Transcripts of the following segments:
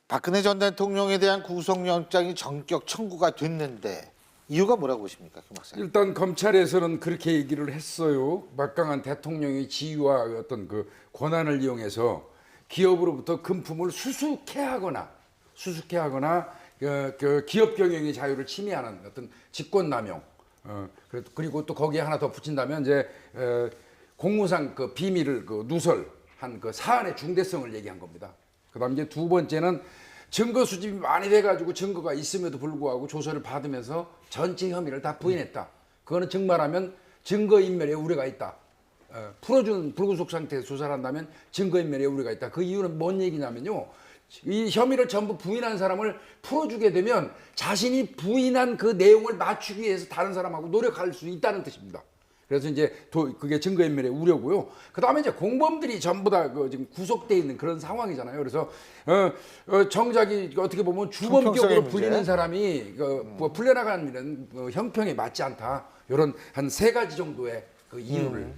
박근혜 전 대통령에 대한 구속영장이 전격 청구가 됐는데 이유가 뭐라고 보십니까, 김 박사님? 일단 검찰에서는 그렇게 얘기를 했어요. 막강한 대통령의 지위와 어떤 그 권한을 이용해서 기업으로부터 금품을 수수케하거나 그 기업 경영의 자유를 침해하는 어떤 직권남용. 그리고 또 거기에 하나 더 붙인다면 이제 공무상 그 비밀을 그 누설한 그 사안의 중대성을 얘기한 겁니다. 그다음 이제 두 번째는 증거 수집이 많이 돼가지고 증거가 있음에도 불구하고 조사를 받으면서 전체 혐의를 다 부인했다. 그거는 정말하면 증거인멸의 우려가 있다. 풀어준 불구속 상태에서 조사를 한다면 증거인멸의 우려가 있다. 그 이유는 뭔 얘기냐면요. 이 혐의를 전부 부인한 사람을 풀어주게 되면 자신이 부인한 그 내용을 맞추기 위해서 다른 사람하고 노력할 수 있다는 뜻입니다. 그래서 이제 그게 증거인멸의 우려고요. 그 다음에 이제 공범들이 전부 다 지금 구속돼 있는 그런 상황이잖아요. 그래서 정작이 어떻게 보면 주범격으로 불리는 사람이 뭐 풀려나가는 형평에 맞지 않다. 이런 한 3가지 정도의 그 이유를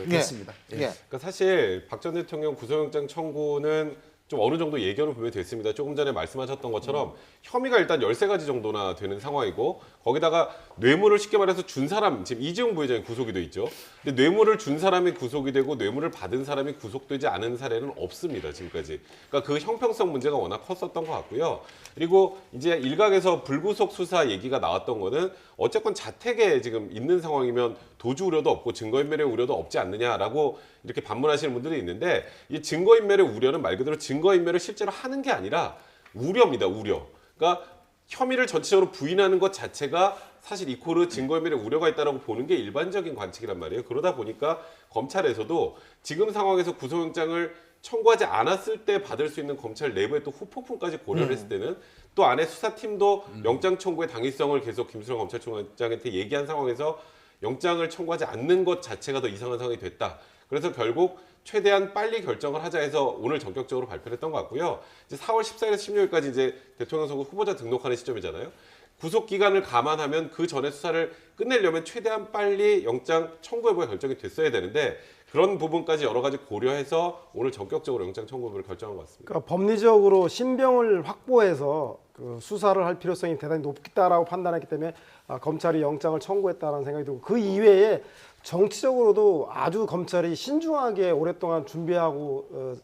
냈습니다. 예. 그러니까 사실 박 전 대통령 구속영장 청구는 좀 어느 정도 예견을 보면 됐습니다. 조금 전에 말씀하셨던 것처럼 혐의가 일단 13가지 정도나 되는 상황이고 거기다가 뇌물을 쉽게 말해서 준 사람, 지금 이재용 부회장이 구속이 돼 있죠. 근데 뇌물을 준 사람이 구속이 되고 뇌물을 받은 사람이 구속되지 않은 사례는 없습니다. 지금까지. 그러니까 그 형평성 문제가 워낙 컸었던 것 같고요. 그리고 이제 일각에서 불구속 수사 얘기가 나왔던 거는 어쨌건 자택에 지금 있는 상황이면 도주 우려도 없고 증거인멸의 우려도 없지 않느냐라고 이렇게 반문하시는 분들이 있는데 이 증거인멸의 우려는 말 그대로 증거인멸을 실제로 하는 게 아니라 우려입니다. 우려. 그러니까 혐의를 전체적으로 부인하는 것 자체가 사실 이코르 증거인멸의 우려가 있다고 보는 게 일반적인 관측이란 말이에요. 그러다 보니까 검찰에서도 지금 상황에서 구속영장을 청구하지 않았을 때 받을 수 있는 검찰 내부의 또 후폭풍까지 고려를 했을 때는 또 안에 수사팀도 영장 청구의 당위성을 계속 김수남 검찰총장한테 얘기한 상황에서 영장을 청구하지 않는 것 자체가 더 이상한 상황이 됐다. 그래서 결국 최대한 빨리 결정을 하자 해서 오늘 전격적으로 발표를 했던 것 같고요. 이제 4월 14일에서 16일까지 이제 대통령 선거 후보자 등록하는 시점이잖아요. 구속 기간을 감안하면 그 전에 수사를 끝내려면 최대한 빨리 영장 청구 여부가 결정이 됐어야 되는데 그런 부분까지 여러 가지 고려해서 오늘 전격적으로 영장 청구 여부를 결정한 것 같습니다. 그러니까 법리적으로 신병을 확보해서 그 수사를 할 필요성이 대단히 높다라고 판단했기 때문에 검찰이 영장을 청구했다는 생각이 들고 그 이외에 정치적으로도 아주 검찰이 신중하게 오랫동안 준비하고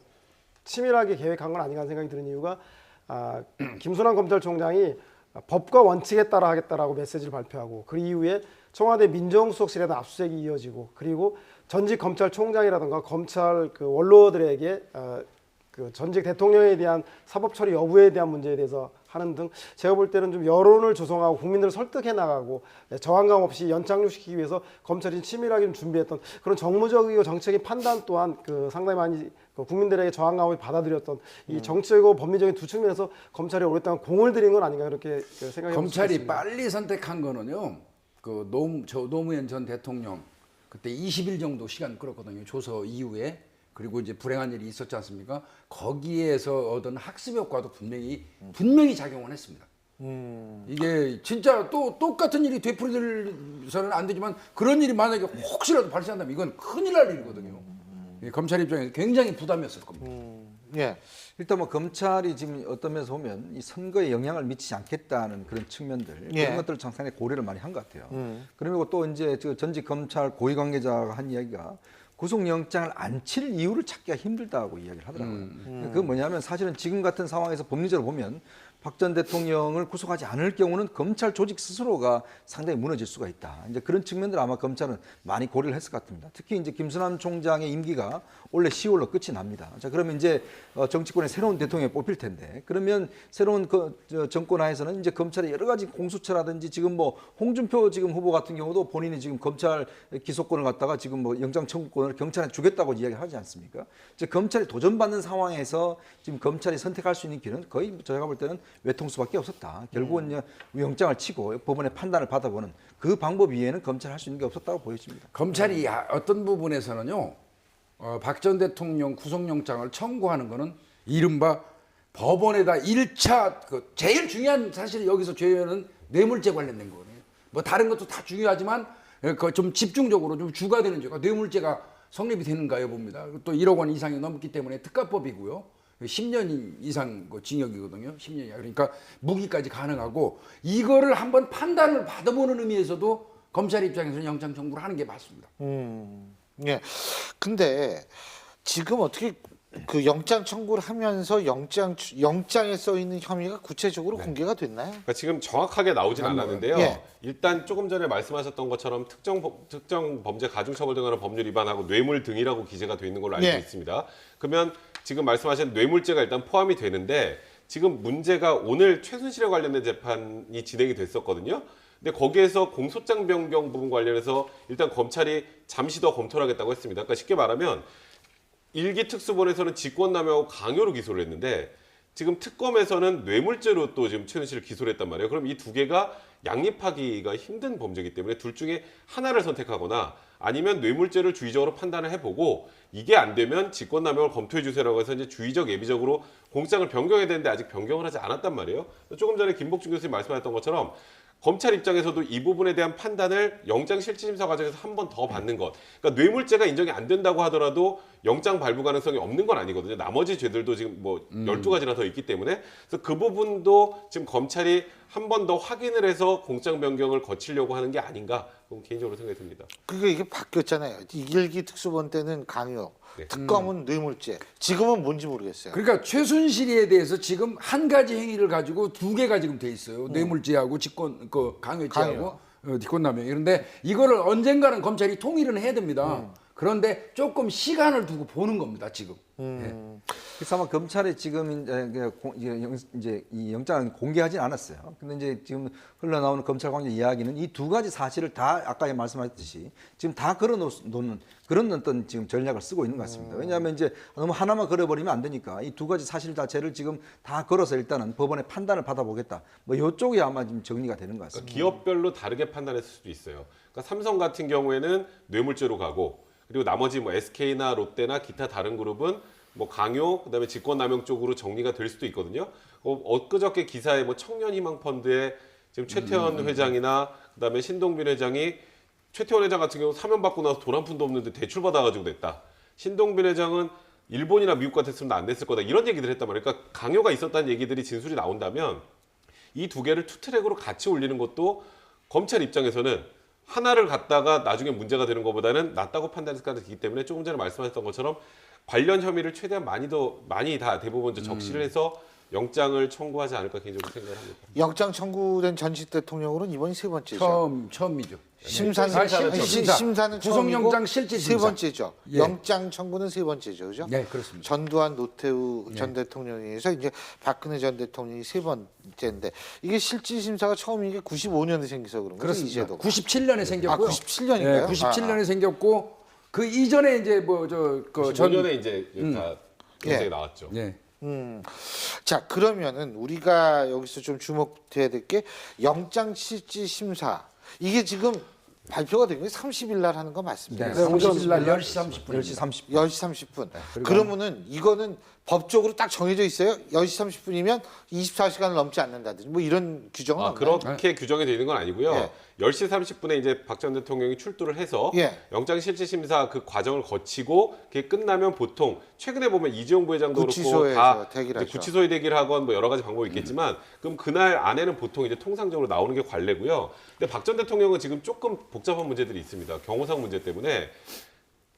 치밀하게 계획한 건 아닌가 생각이 드는 이유가 김순환 검찰총장이 법과 원칙에 따라 하겠다라고 메시지를 발표하고 그 이후에 청와대 민정수석실에도 압수수색이 이어지고 그리고 전직 검찰총장이라든가 검찰 그 원로들에게 그 전직 대통령에 대한 사법 처리 여부에 대한 문제에 대해서 하는 등 제가 볼 때는 좀 여론을 조성하고 국민들을 설득해 나가고 저항감 없이 연착륙시키기 위해서 검찰이 치밀하게 좀 준비했던 그런 정무적이고 정책적인 판단 또한 그 상당히 많이 국민들에게 저항감을 받아들였던 이 정치적이고 법리적인 두 측면에서 검찰이 오랫동안 공을 들인 건 아닌가 그렇게 생각해 봅니다. 검찰이 빨리 선택한 거는요. 그 노무현 전 대통령 그때 20일 정도 시간 끌었거든요. 조서 이후에. 그리고 이제 불행한 일이 있었지 않습니까? 거기에서 얻은 학습 효과도 분명히 작용을 했습니다. 이게 진짜 또 똑같은 일이 되풀이돼서는 안 되지만 그런 일이 만약에 혹시라도 발생한다면 이건 큰일 날 일이거든요. 검찰 입장에서 굉장히 부담이었을 겁니다. 예. 일단 뭐 검찰이 지금 어떤 면에서 보면 이 선거에 영향을 미치지 않겠다는 그런 측면들 예. 그런 것들을 참 상당히 고려를 많이 한 것 같아요. 그리고 또 이제 저 전직 검찰 고위 관계자가 한 이야기가 구속영장을 안 칠 이유를 찾기가 힘들다고 이야기를 하더라고요. 그건 뭐냐면 사실은 지금 같은 상황에서 법리적으로 보면 박 전 대통령을 구속하지 않을 경우는 검찰 조직 스스로가 상당히 무너질 수가 있다. 이제 그런 측면들 아마 검찰은 많이 고려를 했을 것 같습니다. 특히 이제 김순환 총장의 임기가 올해 10월로 끝이 납니다. 자, 그러면 이제 정치권의 새로운 대통령이 뽑힐 텐데 그러면 새로운 정권 하에서는 이제 검찰의 여러 가지 공수처라든지 지금 뭐 홍준표 지금 후보 같은 경우도 본인이 지금 검찰 기소권을 갖다가 지금 뭐 영장 청구권을 경찰에 주겠다고 이야기하지 않습니까? 이제 검찰이 도전받는 상황에서 지금 검찰이 선택할 수 있는 길은 거의 저희가 볼 때는 외통수밖에 없었다. 결국은 영장을 치고 법원의 판단을 받아보는 그 방법 이외에는 검찰이 할 수 있는 게 없었다고 보여집니다. 검찰이 어떤 부분에서는요. 박 전 대통령 구속영장을 청구하는 거는 이른바 법원에다 1차 제일 중요한 사실 여기서 죄는 뇌물죄 관련된 거거든요. 뭐 다른 것도 다 중요하지만 좀 집중적으로 좀 주가 되는 죄가 뇌물죄가 성립이 되는가 여부입니다. 또 1억 원 이상이 넘기 때문에 특가법이고요. 10년 이상 그 징역이거든요. 10년이야. 그러니까 무기까지 가능하고 이거를 한번 판단을 받아보는 의미에서도 검찰 입장에서는 영장 청구를 하는 게 맞습니다. 예. 근데 지금 어떻게 그 영장 청구를 하면서 영장에 써 있는 혐의가 구체적으로 공개가 됐나요? 그러니까 지금 정확하게 나오진 않았는데요. 예. 일단 조금 전에 말씀하셨던 것처럼 특정 범죄 가중처벌 등하는 법률 위반하고 뇌물 등이라고 기재가 돼 있는 걸로 알고 예. 있습니다. 그러면 지금 말씀하신 뇌물죄가 일단 포함이 되는데 지금 문제가 오늘 최순실에 관련된 재판이 진행이 됐었거든요. 근데 거기에서 공소장 변경 부분 관련해서 일단 검찰이 잠시 더 검토를 하겠다고 했습니다. 그러니까 쉽게 말하면 일기 특수본에서는 직권남용하고 강요로 기소를 했는데 지금 특검에서는 뇌물죄로 또 지금 최순실을 기소를 했단 말이에요. 그럼 이 두 개가 양립하기가 힘든 범죄이기 때문에 둘 중에 하나를 선택하거나 아니면 뇌물죄를 주의적으로 판단을 해보고 이게 안 되면 직권남용을 검토해 주세요라고 해서 이제 주의적 예비적으로 공소장을 변경해야 되는데 아직 변경을 하지 않았단 말이에요. 조금 전에 김복준 교수님 말씀하셨던 것처럼 검찰 입장에서도 이 부분에 대한 판단을 영장실질심사 과정에서 한 번 더 받는 것. 그러니까 뇌물죄가 인정이 안 된다고 하더라도 영장 발부 가능성이 없는 건 아니거든요. 나머지 죄들도 지금 뭐 12가지나 더 있기 때문에. 그래서 그 부분도 지금 검찰이 한 번 더 확인을 해서 공소장 변경을 거치려고 하는 게 아닌가. 그건 개인적으로 생각이 듭니다. 그게 이게 바뀌었잖아요. 일기 특수본 때는 강요, 네. 특검은 뇌물죄. 지금은 뭔지 모르겠어요. 그러니까 최순실에 대해서 지금 한 가지 행위를 가지고 두 개가 지금 돼 있어요. 뇌물죄하고 직권 그 강요죄하고 직권남용. 그런데 이거를 언젠가는 검찰이 통일은 해야 됩니다. 그런데 조금 시간을 두고 보는 겁니다. 지금. 그래서 아마 검찰이 지금 이제 이 영장을 공개하진 않았어요. 근데 이제 지금 흘러나오는 검찰 관계 이야기는 이 두 가지 사실을 다 아까 말씀하셨듯이 지금 다 걸어놓는 그런 어떤 지금 전략을 쓰고 있는 것 같습니다. 왜냐하면 이제 너무 하나만 걸어버리면 안 되니까 이 두 가지 사실 자체를 지금 다 걸어서 일단은 법원의 판단을 받아보겠다. 뭐 이쪽이 아마 지금 정리가 되는 것 같습니다. 기업별로 다르게 판단했을 수도 있어요. 그러니까 삼성 같은 경우에는 뇌물죄로 가고 그리고 나머지 뭐 SK나 롯데나 기타 다른 그룹은 뭐 강요 그다음에 직권남용 쪽으로 정리가 될 수도 있거든요. 엊그저께 기사에 뭐 청년희망펀드에 지금 최태원 회장이나 그다음에 신동빈 회장이 최태원 회장 같은 경우 사면 받고 나서 돈 한 푼도 없는데 대출 받아가지고 냈다. 신동빈 회장은 일본이나 미국 같았으면 안 냈을 거다. 이런 얘기들 했단 말이에요. 그러니까 강요가 있었다는 얘기들이 진술이 나온다면 이 두 개를 투트랙으로 같이 올리는 것도 검찰 입장에서는 하나를 갖다가 나중에 문제가 되는 것보다는 낫다고 판단했을 가능성이 있기 때문에 조금 전에 말씀하셨던 것처럼 관련 혐의를 최대한 많이 다 대부분 적시를 해서 영장을 청구하지 않을까 개인적으로 생각을 합니다. 영장 청구된 전직 대통령으로는 이번이 세 번째죠. 처음이죠. 심사는 구속영장 처음이고 실질 세 심사. 번째죠. 예. 영장 청구는 세 번째죠, 그죠? 네, 그렇습니다. 전두환, 노태우 전 대통령에 의해서 이제 박근혜 전 대통령이 세 번째인데 이게 실질 심사가 처음인 게 95년에 생겨서 그런 거죠, 그렇습니다. 이제도. 97년에 생겼고요. 97년인가요? 97년에 생겼고 그 이전에 이제 뭐저 95년에 이제 다 검색이 나왔죠. 예. 자, 그러면은 우리가 여기서 좀 주목해야 될 게 영장 실질 심사. 이게 지금 발표가 된 게 30일 날 하는 거 맞습니다. 네, 네, 30일 날 10시 30분. 10시 30분. 10시 30분. 그러면은 이거는 법적으로 딱 정해져 있어요? 10시 30분이면 24시간을 넘지 않는다든지 뭐 이런 규정은 없나요? 그렇게 규정이 되어 있는 건 아니고요. 예. 10시 30분에 이제 박 전 대통령이 출두를 해서 예. 영장실질심사 그 과정을 거치고 그게 끝나면 보통 최근에 보면 이재용 부회장도 그렇고 구치소에서 다 대기를 이제 하죠. 구치소에 대기를 하건 뭐 여러 가지 방법이 있겠지만 그럼 그날 안에는 보통 이제 통상적으로 나오는 게 관례고요. 근데 박 전 대통령은 지금 조금 복잡한 문제들이 있습니다. 경호상 문제 때문에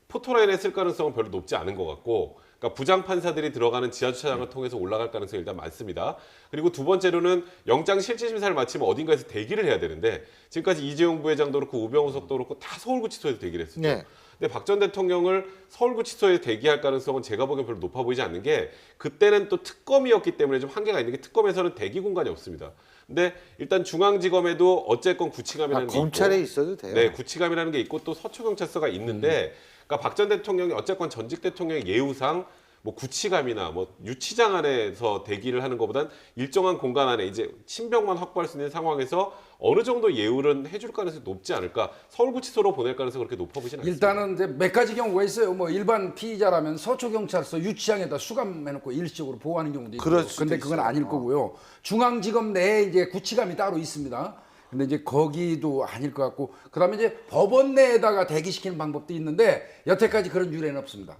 포토라인에 쓸 가능성은 별로 높지 않은 것 같고 그러니까 부장 판사들이 들어가는 지하주차장을 통해서 올라갈 가능성이 일단 많습니다. 그리고 두 번째로는 영장 실질심사를 마치면 어딘가에서 대기를 해야 되는데 지금까지 이재용 부회장도 그렇고 우병우석도 그렇고 다 서울구치소에서 대기를 했었죠. 네. 근데 박 전 대통령을 서울구치소에 대기할 가능성은 제가 보기엔 별로 높아 보이지 않는 게 그때는 또 특검이었기 때문에 좀 한계가 있는 게 특검에서는 대기 공간이 없습니다. 근데 일단 중앙지검에도 어쨌건 구치감이라는 게 검찰에 있고 있어도 돼요. 네, 구치감이라는 게 있고 또 서초경찰서가 있는데 그러니까 박 전 대통령이 어쨌건 전직 대통령의 예우상 뭐 구치감이나 뭐 유치장 안에서 대기를 하는 것보단 일정한 공간 안에 이제 신병만 확보할 수 있는 상황에서 어느 정도 예우를 해줄 가능성이 높지 않을까. 서울구치소로 보낼 가능성이 그렇게 높아 보이진 않습니다. 일단은 이제 몇 가지 경우가 있어요. 뭐 일반 피의자라면 서초경찰서 유치장에다 수감해놓고 일시적으로 보호하는 경우도 있고. 그럴 수도 근데 그건 있어요. 아닐 거고요. 중앙지검 내에 이제 구치감이 따로 있습니다. 근데 이제 거기도 아닐 것 같고 그다음에 이제 법원 내에다가 대기시키는 방법도 있는데 여태까지 그런 유례는 없습니다.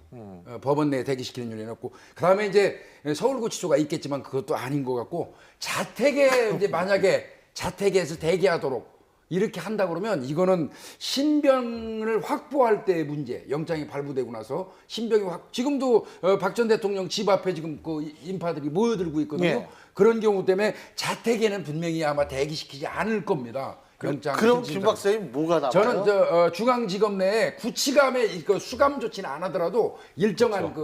법원 내에 대기시키는 유례는 없고 그다음에 이제 서울구치소가 있겠지만 그것도 아닌 것 같고 자택에 이제 만약에 자택에서 대기하도록 이렇게 한다 그러면 이거는 신병을 확보할 때의 문제. 영장이 발부되고 나서 신병이 지금도 박 전 대통령 집 앞에 지금 그 인파들이 모여들고 있거든요. 예. 그런 경우 때문에 자택에는 분명히 아마 대기시키지 않을 겁니다. 영장. 그럼 김 박사님 뭐가 남아요? 저는 중앙지검 내에 구치감에 그 수감 조치는 안 하더라도 일정한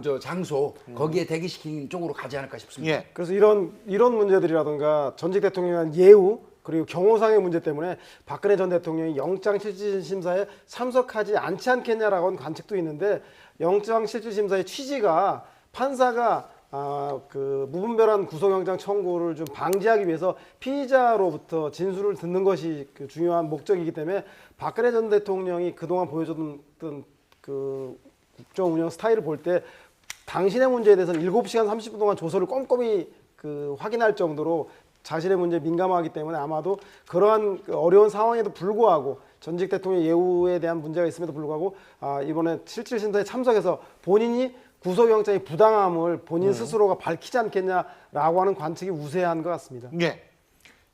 저 장소 거기에 대기시키는 쪽으로 가지 않을까 싶습니다. 예. 그래서 이런 문제들이라든가 전직 대통령에 대한 예우 그리고 경호상의 문제 때문에 박근혜 전 대통령이 영장실질심사에 참석하지 않지 않겠냐라고 하는 관측도 있는데 영장실질심사의 취지가 판사가 그 무분별한 구속영장 청구를 좀 방지하기 위해서 피의자로부터 진술을 듣는 것이 그 중요한 목적이기 때문에 박근혜 전 대통령이 그동안 보여줬던 그 국정 운영 스타일을 볼 때 당신의 문제에 대해서는 7시간 30분 동안 조서를 꼼꼼히 그 확인할 정도로 자신의 문제에 민감하기 때문에 아마도 그러한 그 어려운 상황에도 불구하고 전직 대통령 예우에 대한 문제가 있음에도 불구하고 이번에 실질심사에 참석해서 본인이 구속영장의 부당함을 본인 스스로가 밝히지 않겠냐라고 하는 관측이 우세한 것 같습니다. 예.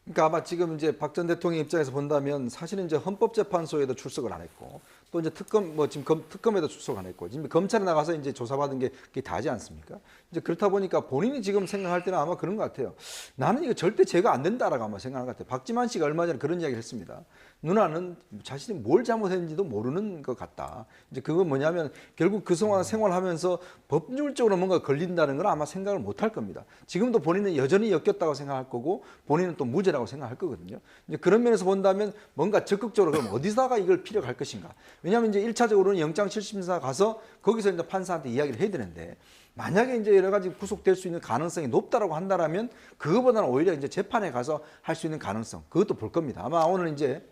그러니까 아마 지금 이제 박 전 대통령 입장에서 본다면 사실은 이제 헌법재판소에도 출석을 안 했고 또 이제 특검에도 출석 안 했고 지금 검찰에 나가서 이제 조사받은 게 그게 다지 않습니까? 이제 그렇다 보니까 본인이 지금 생각할 때는 아마 그런 것 같아요. 나는 이거 절대 죄가 안 된다라고 아마 생각하는 것 같아요. 박지만 씨가 얼마 전에 그런 이야기를 했습니다. 누나는 자신이 뭘 잘못했는지도 모르는 것 같다. 이제 그건 뭐냐면 결국 그 상황 생활하면서 법률적으로 뭔가 걸린다는 걸 아마 생각을 못 할 겁니다. 지금도 본인은 여전히 엮였다고 생각할 거고 본인은 또 무죄라고 생각할 거거든요. 이제 그런 면에서 본다면 뭔가 적극적으로 그럼 어디다가 이걸 피력할 것인가. 왜냐하면 이제 1차적으로는 영장실질심사 가서 거기서 이제 판사한테 이야기를 해야 되는데 만약에 이제 여러 가지 구속될 수 있는 가능성이 높다라고 한다라면 그거보다는 오히려 이제 재판에 가서 할 수 있는 가능성 그것도 볼 겁니다. 아마 오늘 이제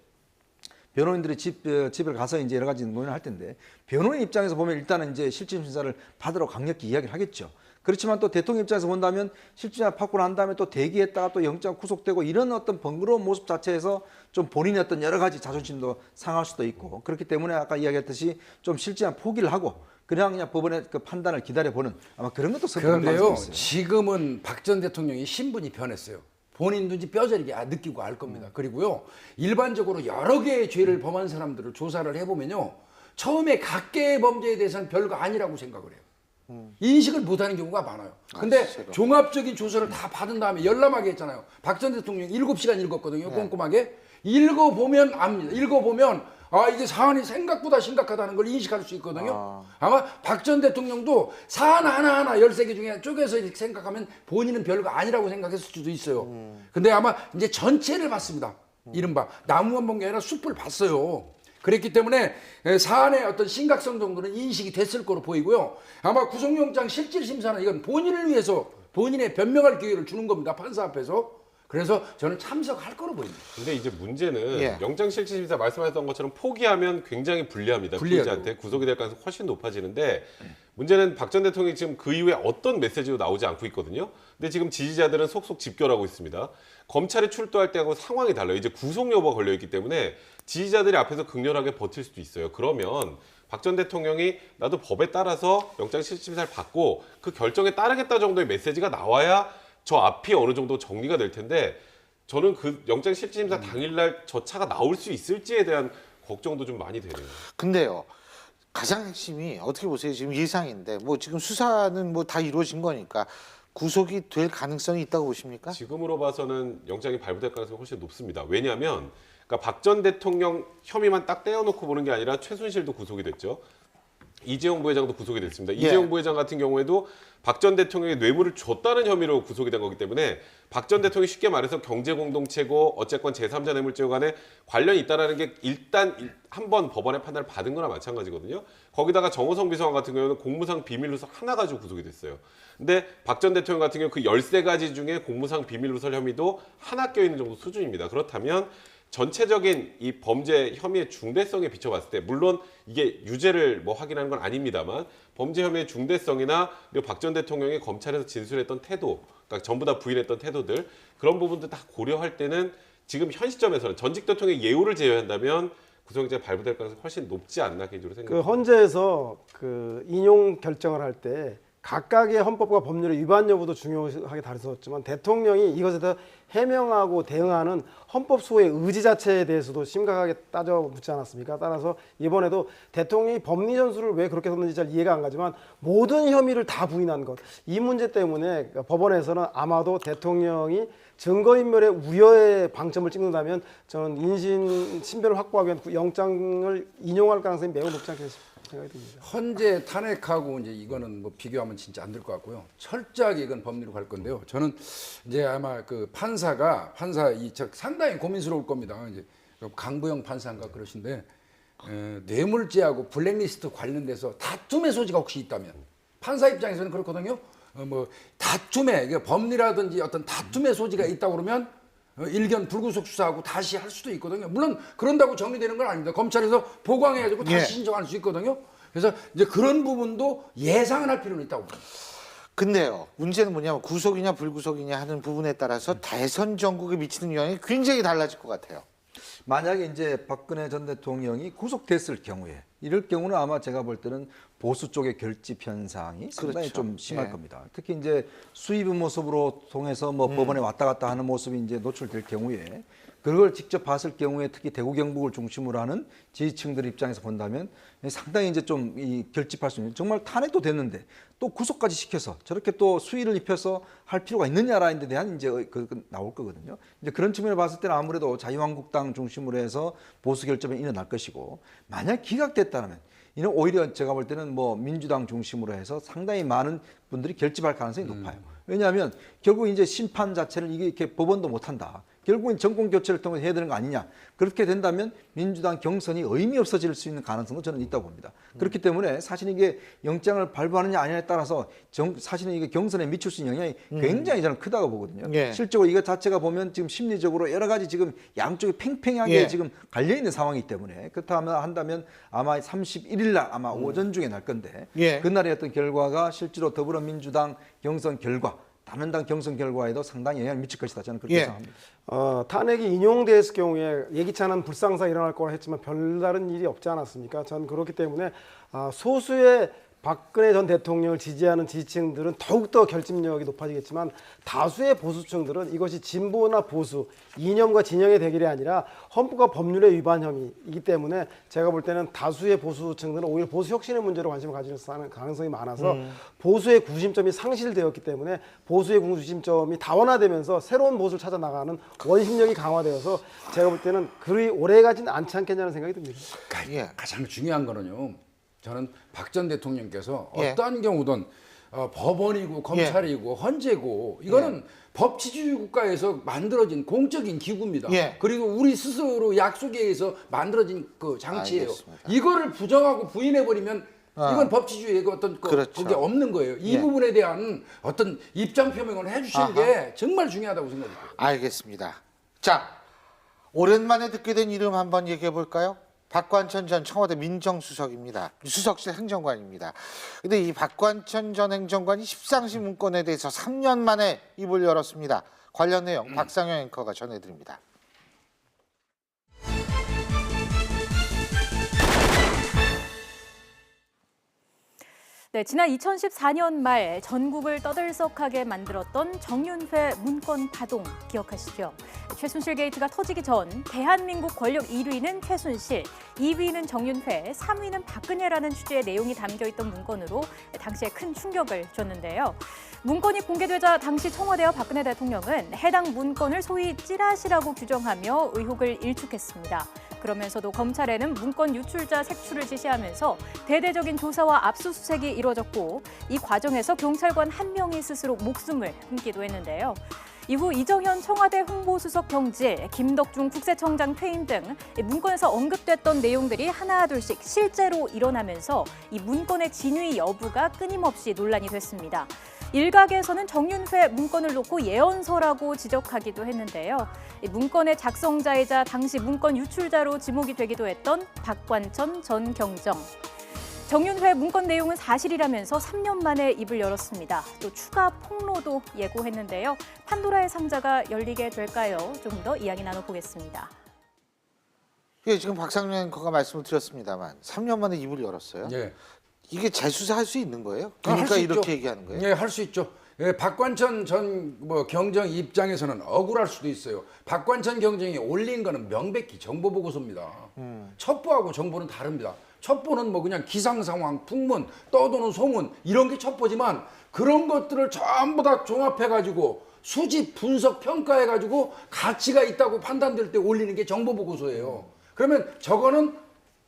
변호인들이 집을 가서 이제 여러 가지 논의를 할 텐데 변호인 입장에서 보면 일단은 이제 실질심사를 받으러 강력히 이야기를 하겠죠. 그렇지만 또 대통령 입장에서 본다면 실질심사 받고 난 다음에 또 대기했다가 또 영장 구속되고 이런 어떤 번거로운 모습 자체에서 좀 본인의 어떤 여러 가지 자존심도 상할 수도 있고 그렇기 때문에 아까 이야기했듯이 좀 실질한 포기를 하고 그냥 법원의 그 판단을 기다려보는 아마 그런 것도 선택할 가능성이 그런데요, 있어요. 지금은 박 전 대통령이 신분이 변했어요. 본인도 이제 뼈저리게 느끼고 알 겁니다. 그리고요, 일반적으로 여러 개의 죄를 범한 사람들을 조사를 해보면요, 처음에 각계의 범죄에 대해서는 별거 아니라고 생각을 해요. 인식을 못하는 경우가 많아요. 근데 종합적인 조사를 다 받은 다음에 열람하게 했잖아요. 박 전 대통령이 7시간 읽었거든요, 꼼꼼하게. 읽어보면 압니다. 읽어보면 이게 사안이 생각보다 심각하다는 걸 인식할 수 있거든요. 아마 박 전 대통령도 사안 하나하나 13개 중에 쪼개서 이렇게 생각하면 본인은 별거 아니라고 생각했을 수도 있어요. 근데 아마 이제 전체를 봤습니다. 이른바 나무만 본 게 아니라 숲을 봤어요. 그랬기 때문에 사안의 어떤 심각성 정도는 인식이 됐을 거로 보이고요. 아마 구속영장 실질심사는 이건 본인을 위해서 본인의 변명할 기회를 주는 겁니다. 판사 앞에서. 그래서 저는 참석할 거로 보입니다. 근데 이제 문제는 예. 영장실질심사 말씀하셨던 것처럼 포기하면 굉장히 불리합니다. 피의자한테 구속이 될 가능성이 훨씬 높아지는데 문제는 박 전 대통령이 지금 그 이후에 어떤 메시지도 나오지 않고 있거든요. 근데 지금 지지자들은 속속 집결하고 있습니다. 검찰이 출두할 때하고 상황이 달라요. 이제 구속 여부가 걸려있기 때문에 지지자들이 앞에서 극렬하게 버틸 수도 있어요. 그러면 박 전 대통령이 나도 법에 따라서 영장실질심사를 받고 그 결정에 따르겠다 정도의 메시지가 나와야 저 앞이 어느 정도 정리가 될 텐데 저는 그 영장실질심사 당일날 저 차가 나올 수 있을지에 대한 걱정도 좀 많이 되네요. 근데요. 가장 핵심이 어떻게 보세요? 지금 예상인데 뭐 지금 수사는 뭐 다 이루어진 거니까 구속이 될 가능성이 있다고 보십니까? 지금으로 봐서는 영장이 발부될 가능성이 훨씬 높습니다. 왜냐하면 그러니까 박 전 대통령 혐의만 딱 떼어놓고 보는 게 아니라 최순실도 구속이 됐죠. 이재용 부회장도 구속이 됐습니다. 예. 이재용 부회장 같은 경우에도 박 전 대통령이 뇌물을 줬다는 혐의로 구속이 된 거기 때문에 박 전 대통령이 쉽게 말해서 경제공동체고 어쨌건 제3자 뇌물죄와 간에 관련이 있다는 게 일단 한 번 법원의 판단을 받은 거나 마찬가지거든요. 거기다가 정호성 비서관 같은 경우는 공무상 비밀누설 하나 가지고 구속이 됐어요. 근데 박 전 대통령 같은 경우 그 13가지 중에 공무상 비밀누설 혐의도 하나 껴있는 정도 수준입니다. 그렇다면 전체적인 이 범죄 혐의의 중대성에 비춰봤을 때 물론 이게 유죄를 뭐 확인하는 건 아닙니다만 범죄 혐의의 중대성이나 그리고 박 전 대통령이 검찰에서 진술했던 태도, 그러니까 전부 다 부인했던 태도들 그런 부분들 다 고려할 때는 지금 현 시점에서는 전직 대통령의 예우를 제외한다면 구속영장이 발부될 가능성이 훨씬 높지 않나 개인적으로 그 생각합니다. 헌재에서 그 인용 결정을 할 때 각각의 헌법과 법률의 위반 여부도 중요하게 다뤘었지만 대통령이 이것에 대해 해명하고 대응하는 헌법 소의 의지 자체에 대해서도 심각하게 따져 묻지 않았습니까? 따라서 이번에도 대통령이 법리 전술을 왜 그렇게 썼는지 잘 이해가 안 가지만 모든 혐의를 다 부인한 것, 이 문제 때문에 법원에서는 아마도 대통령이 증거인멸의 우려의 방점을 찍는다면 저는 인신 신변을 확보하기 위한 영장을 인용할 가능성이 매우 높지 않겠습니까? 생각이 듭니다. 헌재 탄핵하고 이제 이거는 뭐 비교하면 진짜 안 될 것 같고요. 철저하게 이건 법리로 갈 건데요. 저는 이제 아마 그 판사 상당히 고민스러울 겁니다. 이제 강부영 판사인가 그러신데 뇌물죄하고 블랙리스트 관련돼서 다툼의 소지가 혹시 있다면 판사 입장에서는 그렇거든요. 뭐 다툼의 이게 법리라든지 어떤 다툼의 소지가 있다 그러면 일견 불구속 수사하고 다시 할 수도 있거든요. 물론 그런다고 정리되는 건 아닙니다. 검찰에서 보강해가지고 다시 신청할 수 있거든요. 그래서 이제 그런 부분도 예상을 할 필요는 있다고 봅니다. 근데요, 문제는 뭐냐면 구속이냐 불구속이냐 하는 부분에 따라서 대선 전국에 미치는 영향이 굉장히 달라질 것 같아요. 만약에 이제 박근혜 전 대통령이 구속됐을 경우에 이럴 경우는 아마 제가 볼 때는 보수 쪽의 결집 현상이 상당히 그렇죠. 좀 심할 예. 겁니다. 특히 이제 수입 모습으로 통해서 뭐 법원에 왔다 갔다 하는 모습이 이제 노출될 경우에 그걸 직접 봤을 경우에 특히 대구 경북을 중심으로 하는 지지층들 입장에서 본다면 상당히 이제 좀 이 결집할 수 있는 정말 탄핵도 됐는데 또 구속까지 시켜서 저렇게 또 수위를 입혀서 할 필요가 있느냐라는 데 대한 이제 그 나올 거거든요. 이제 그런 측면을 봤을 때는 아무래도 자유한국당 중심으로 해서 보수 결집이 일어날 것이고 만약 기각됐다면 이는 오히려 제가 볼 때는 뭐 민주당 중심으로 해서 상당히 많은 분들이 결집할 가능성이 높아요. 왜냐하면 결국 이제 심판 자체를 이게 이렇게 법원도 못한다. 결국은 정권 교체를 통해서 해야 되는 거 아니냐. 그렇게 된다면 민주당 경선이 의미 없어질 수 있는 가능성도 저는 있다고 봅니다. 그렇기 때문에 사실 이게 영장을 발부하느냐 아니냐에 따라서 사실은 이게 경선에 미칠 수 있는 영향이 굉장히 저는 크다고 보거든요. 예. 실적으로 이거 자체가 보면 지금 심리적으로 여러 가지 지금 양쪽이 팽팽하게 예. 지금 갈려 있는 상황이기 때문에 그렇다면 한다면 아마 31일 날 아마 오전 중에 날 건데 예. 그날의 어떤 결과가 실제로 더불어민주당 경선 결과 다른 당 경선 결과에도 상당히 영향을 미칠 것이다. 저는 그렇게 예. 생각합니다. 탄핵이 인용됐을 경우에 예기치 않은 불상사가 일어날 거라 했지만 별다른 일이 없지 않았습니까? 저는 그렇기 때문에 소수의 박근혜 전 대통령을 지지하는 지지층들은 더욱더 결집력이 높아지겠지만 다수의 보수층들은 이것이 진보나 보수, 이념과 진영의 대결이 아니라 헌법과 법률의 위반 혐의이기 때문에 제가 볼 때는 다수의 보수층들은 오히려 보수 혁신의 문제로 관심을 가질 가능성이 많아서 보수의 구심점이 상실되었기 때문에 보수의 구심점이 다원화되면서 새로운 보수를 찾아 나가는 원심력이 강화되어서 제가 볼 때는 그리 오래 가진 않지 않겠냐는 생각이 듭니다. 예. 가장 중요한 거는요. 저는 박 전 대통령께서 예. 어떠한 경우든 법원이고 검찰이고 헌재고 이거는 법치주의 국가에서 만들어진 공적인 기구입니다. 예. 그리고 우리 스스로 약속에 의해서 만들어진 그 장치예요. 알겠습니다. 이거를 부정하고 부인해버리면 이건 법치주의의 어떤 그렇죠. 그게 없는 거예요. 이 예. 부분에 대한 어떤 입장 표명을 해주시는 게 정말 중요하다고 생각해요. 알겠습니다. 자, 오랜만에 듣게 된 이름 한번 얘기해 볼까요? 박관천 전 청와대 민정수석입니다. 수석실 행정관입니다. 근데 이 박관천 전 행정관이 십상시 문건에 대해서 3년 만에 입을 열었습니다. 관련 내용 박상영 앵커가 전해드립니다. 네, 지난 2014년 말 전국을 떠들썩하게 만들었던 정윤회 문건 파동 기억하시죠? 최순실 게이트가 터지기 전 대한민국 권력 1위는 최순실, 2위는 정윤회, 3위는 박근혜라는 취지의 내용이 담겨있던 문건으로 당시에 큰 충격을 줬는데요. 문건이 공개되자 당시 청와대와 박근혜 대통령은 해당 문건을 소위 찌라시라고 규정하며 의혹을 일축했습니다. 그러면서도 검찰에는 문건 유출자 색출을 지시하면서 대대적인 조사와 압수수색이 이루어졌고 이 과정에서 경찰관 한 명이 스스로 목숨을 끊기도 했는데요. 이후 이정현 청와대 홍보수석 경질, 김덕중 국세청장 퇴임 등 문건에서 언급됐던 내용들이 하나둘씩 실제로 일어나면서 이 문건의 진위 여부가 끊임없이 논란이 됐습니다. 일각에서는 정윤회 문건을 놓고 예언서라고 지적하기도 했는데요. 이 문건의 작성자이자 당시 문건 유출자로 지목이 되기도 했던 박관천 전 경정. 정윤회 문건 내용은 사실이라면서 3년 만에 입을 열었습니다. 또 추가 폭로도 예고했는데요. 판도라의 상자가 열리게 될까요? 좀 더 이야기 나눠보겠습니다. 예, 지금 박상민 앵커가 말씀을 드렸습니다만 3년 만에 입을 열었어요. 예. 이게 재수사할 수 있는 거예요? 할 그러니까 수 이렇게 있죠. 얘기하는 거예요? 예, 할 수 있죠. 예, 박관천 전 경정 입장에서는 억울할 수도 있어요. 박관천 경정이 올린 거는 명백히 정보 보고서입니다. 첩보하고 정보는 다릅니다. 첩보는 뭐 그냥 기상 상황, 풍문, 떠도는 소문 이런 게 첩보지만 그런 것들을 전부 다 종합해 가지고 수집, 분석, 평가해 가지고 가치가 있다고 판단될 때 올리는 게 정보 보고서예요. 그러면 저거는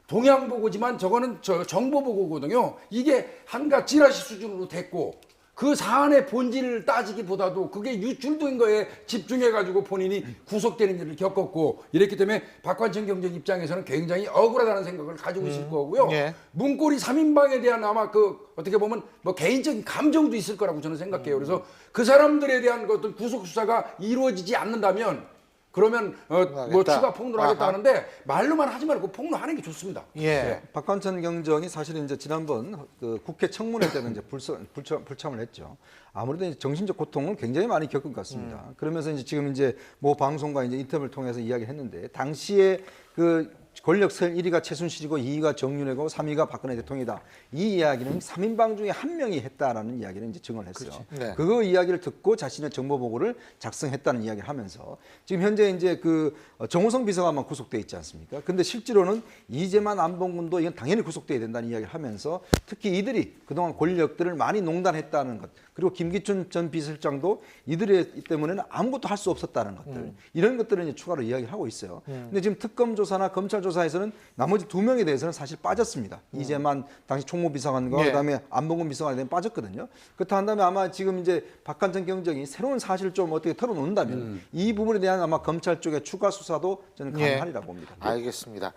동향 보고지만 저거는 정보 보고거든요. 이게 한갓 찌라시 수준으로 됐고 그 사안의 본질을 따지기보다도 그게 유출된 거에 집중해가지고 본인이 구속되는 일을 겪었고 이랬기 때문에 박관천 경정 입장에서는 굉장히 억울하다는 생각을 가지고 있을 거고요. 예. 문고리 3인방에 대한 아마 그 어떻게 보면 뭐 개인적인 감정도 있을 거라고 저는 생각해요. 그래서 그 사람들에 대한 어떤 구속 수사가 이루어지지 않는다면 그러면 뭐 하겠다. 추가 폭로를 하겠다 아하. 하는데 말로만 하지 말고 폭로하는 게 좋습니다. 예. 박관천 경정이 사실은 이제 지난번 그 국회 청문회 때는 이제 불참을 했죠. 아무래도 이제 정신적 고통을 굉장히 많이 겪은 것 같습니다. 그러면서 이제 지금 이제 모 방송과 이제 인터뷰를 통해서 이야기했는데 당시에 그 권력설 1위가 최순실이고 2위가 정윤회고 3위가 박근혜 대통령이다. 이 이야기는 3인방 중에 한 명이 했다라는 이야기를 이제 증언을 했어요. 네. 그 이야기를 듣고 자신의 정보 보고를 작성했다는 이야기를 하면서 지금 현재 이제 그 정호성 비서관만 구속돼 있지 않습니까? 근데 실제로는 이재만 안봉근도 이건 당연히 구속돼야 된다는 이야기를 하면서 특히 이들이 그동안 권력들을 많이 농단했다는 것 그리고 김기춘 전 비서실장도 이들의 때문에는 아무것도 할 수 없었다는 것들 이런 것들을 이제 추가로 이야기를 하고 있어요. 근데 지금 특검 조사나 검찰 조사에서는 나머지 2명에 대해서는 사실 빠졌습니다. 이재만 당시 총무비서관과 네. 그다음에 안봉근 비서관에 대해 빠졌거든요. 그렇다 한다면 아마 지금 이제 박관천 경정이 새로운 사실을 좀 어떻게 털어놓는다면 이 부분에 대한 아마 검찰 쪽의 추가 수사도 저는 가능하리라고 봅니다. 알겠습니다.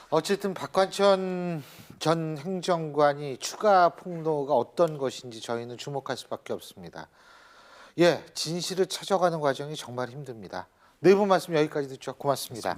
어쨌든 박관천 전 행정관이 추가 폭로가 어떤 것인지 저희는 주목할 수밖에 없습니다. 예, 진실을 찾아가는 과정이 정말 힘듭니다. 네 분 말씀 여기까지 듣죠. 고맙습니다.